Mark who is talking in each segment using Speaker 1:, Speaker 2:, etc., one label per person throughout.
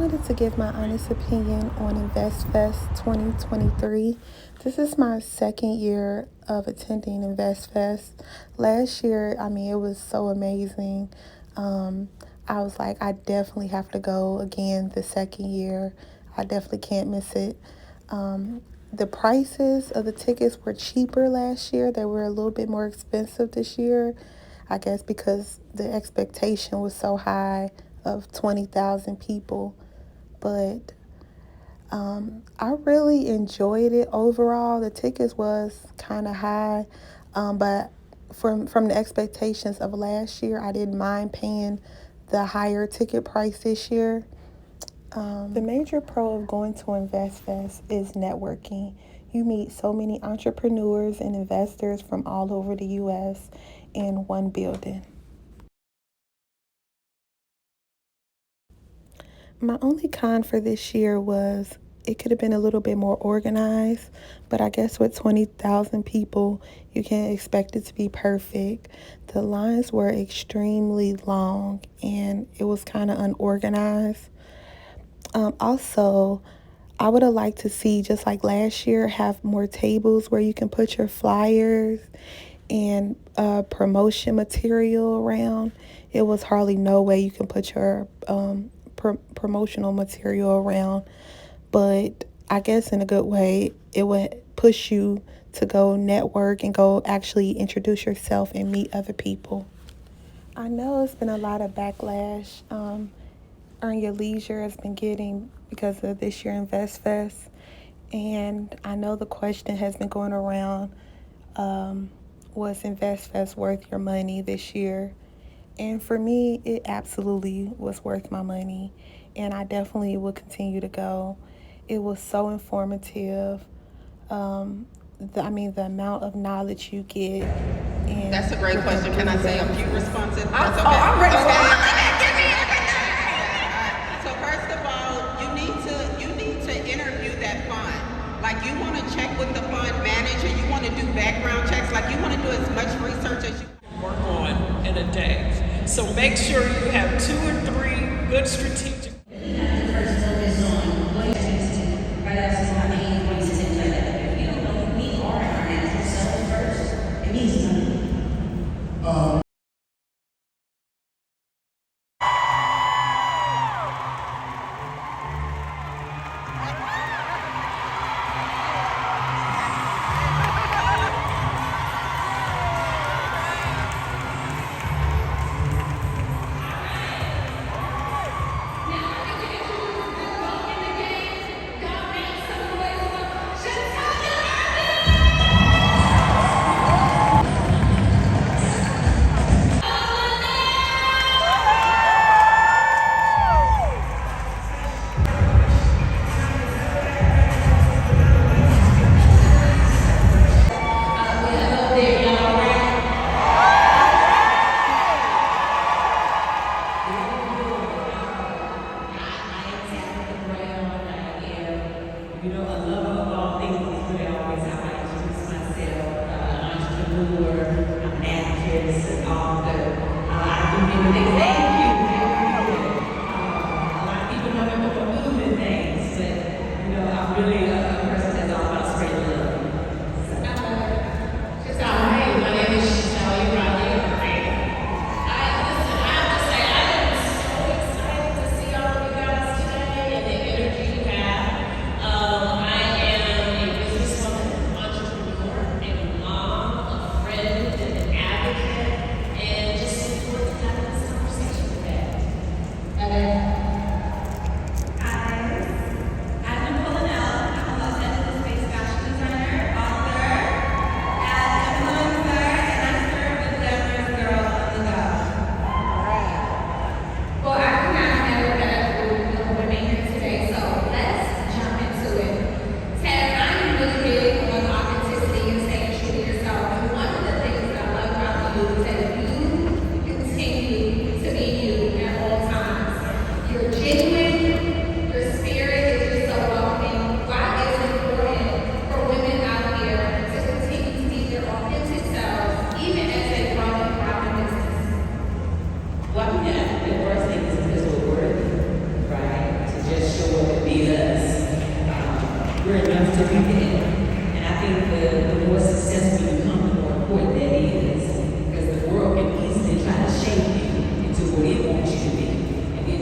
Speaker 1: wanted to give my honest opinion on InvestFest 2023. This is my second year of attending InvestFest. Last year, it was so amazing. I was like, I definitely have to go again the second year. I definitely can't miss it. The prices of the tickets were cheaper last year. They were a little bit more expensive this year, I guess because the expectation was so high of 20,000 people. But I really enjoyed it overall. The tickets was kind of high, but from the expectations of last year, I didn't mind paying the higher ticket price this year. The major pro of going to InvestFest is networking. You meet so many entrepreneurs and investors from all over the U.S. in one building. My only con for this year was it could have been a little bit more organized, but I guess with 20,000 people, you can't expect it to be perfect. The lines were extremely long and it was kind of unorganized. Also, I would have liked to see, just like last year, have more tables where you can put your flyers and promotion material around. It was hardly no way you can put your promotional material around, but I guess in a good way, it would push you to go network and go actually introduce yourself and meet other people. I know it's been a lot of backlash. Earn Your Leisure has been getting because of this year InvestFest, and I know the question has been going around, was InvestFest worth your money this year? And for me, it absolutely was worth my money, and I definitely will continue to go. It was so informative. The amount of knowledge you get. And
Speaker 2: that's a great question. Can I say a few responses?
Speaker 3: That's okay. I'm ready.
Speaker 2: So first of all, you need to interview that fund. Like, you want to check with the fund manager. You want to do background checks. Like, you want to do as much research as you
Speaker 3: work on in a day. So make sure you have 2 or 3 good strategic.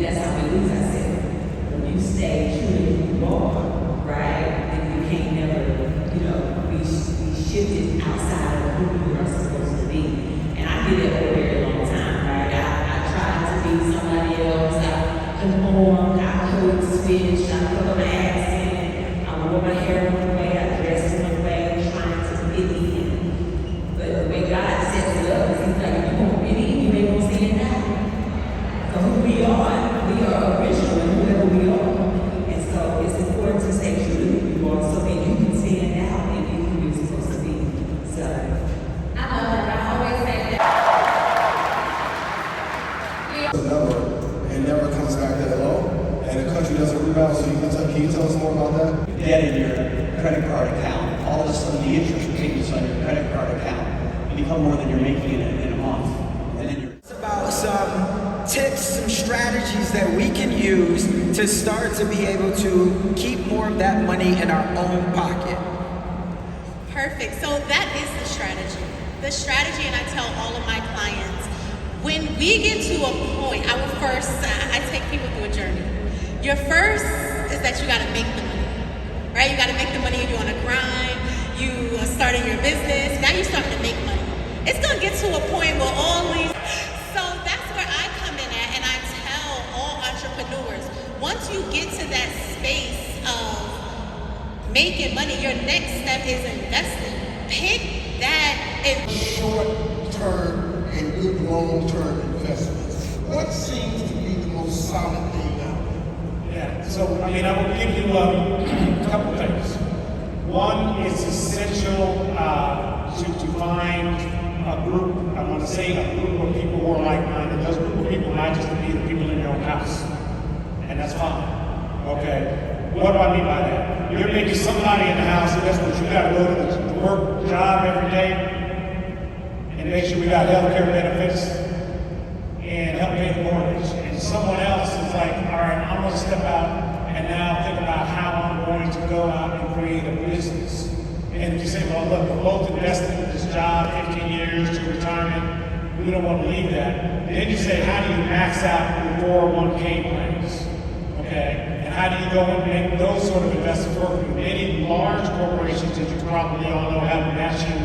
Speaker 4: that's how we lose ourselves. When you stay true to who you are, right, then you can't never, be shifted outside of who you are supposed to be. And I did it for a very long time, right? I tried to be somebody else. I conformed, I code switched, I put my accent, I wore my hair one way, I dressed one way, trying to fit in. But the way God sets it up is He's like, if you won't fit in, you ain't gonna stand out. So who we are original in whoever we are. And so it's important to stay true to who you are so that you can stand out and be who you're supposed to be. So I love that. I always say that.
Speaker 5: The number and never comes back that low, and the country doesn't rebound. So can you tell us more about that?
Speaker 6: Debt in your credit card account, all of a sudden the interest payments on your credit card account become more than you're making in a month. And then you're
Speaker 7: It's about some tips, some strategies that we can use to start to be able to keep more of that money in our own pocket.
Speaker 8: Perfect. So that is the strategy. The strategy, and I tell all of my clients, when we get to a point, I take people through a journey. Your first is that you gotta make the money, right? You gotta make the money, you're on a grind, you are starting your business, now you're starting to make money. It's gonna get to a point where all these, so that's where I come in at, and I tell all entrepreneurs, once you get to that space of making money, your next step is investing. Pick that
Speaker 9: short-term and good long-term investments. What seems to be the most solid thing now?
Speaker 10: Yeah, so I will give you a couple things. One, it's essential to find a group, I want to say a group of people who are like-minded. Those group of people might just be the people in your own house, and that's fine, okay? What do I mean by that? You're making somebody in the house, and that's what you got to go to the work job every day, and make sure we got health care benefits, and help pay the mortgage. And someone else is like, all right, I'm gonna step out and now think about how I'm going to go out and create a business. And if you say, well, look, we're both invested in this job, 15 years to retirement, we don't want to leave that. Then you say, how do you max out your 401k plans? Okay? And how do you go and make those sort of investments work? Many large corporations, as you probably all know, have matching.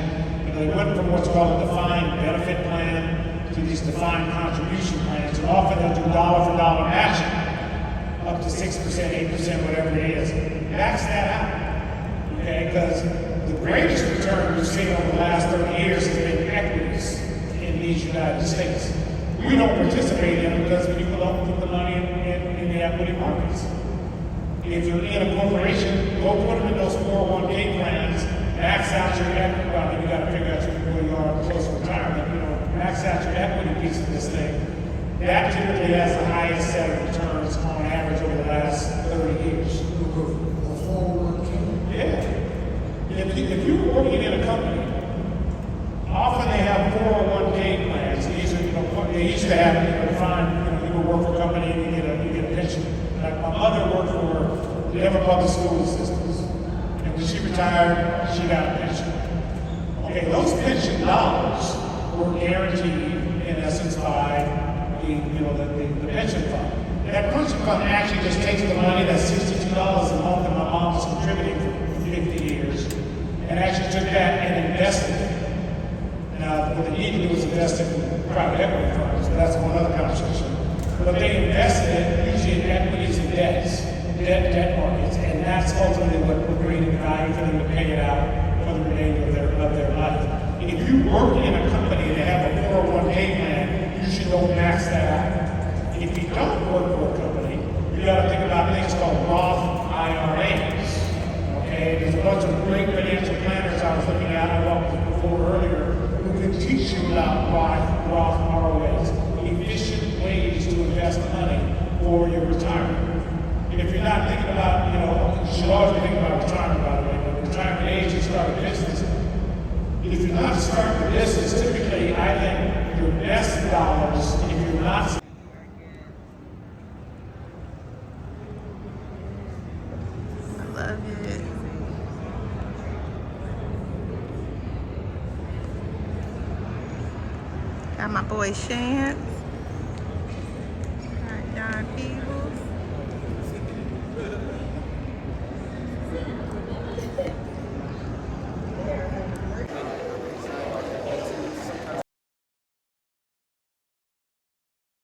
Speaker 10: They went from what's called a defined benefit plan to these defined contribution plans. And often they'll do dollar for dollar matching, up to 6%, 8%, whatever it is. Max that out, okay? Because the greatest return we've seen over the last 30 years has been equities in these United States. We don't participate in them because people don't put the money in the equity markets. If you're in a corporation, go put them in those 401k plans, max out your equity. Well, you got to figure out where you are close to retirement. Max out your equity piece of this thing. That typically has the highest set of returns on average over the last 30 years. Yeah. If you're working in a company, often they have 401k plans. They used to have, you work for a company and you get a pension. Like my mother worked for the Denver Public School Systems. And when she retired, she got a pension. Okay, those pension dollars were guaranteed, in essence, by the pension fund. That pension fund actually just takes the money, that's $62 a month that my mom was contributing for 50 years, and actually took that and invested it. Now, what they need to do is invest in private equity funds, so that's one other conversation. But they invested it usually in equities and debt markets, and that's ultimately what created value for them to pay it out for the remainder of their life. If you work in a company that have a 401k plan, you should go max that out. If you don't work for a company, you got to think about things called Roth IRAs. Okay, there's a bunch of great financial planners I was looking at, I walked before earlier, who can teach you about Roth IRAs, efficient ways to invest money for your retirement. And if you're not thinking about, you should always be thinking about retirement, by the way, but retirement age to start a business. If you're not starting a business, typically I think your best dollars, if you're not
Speaker 1: love it. Got my boy Shan.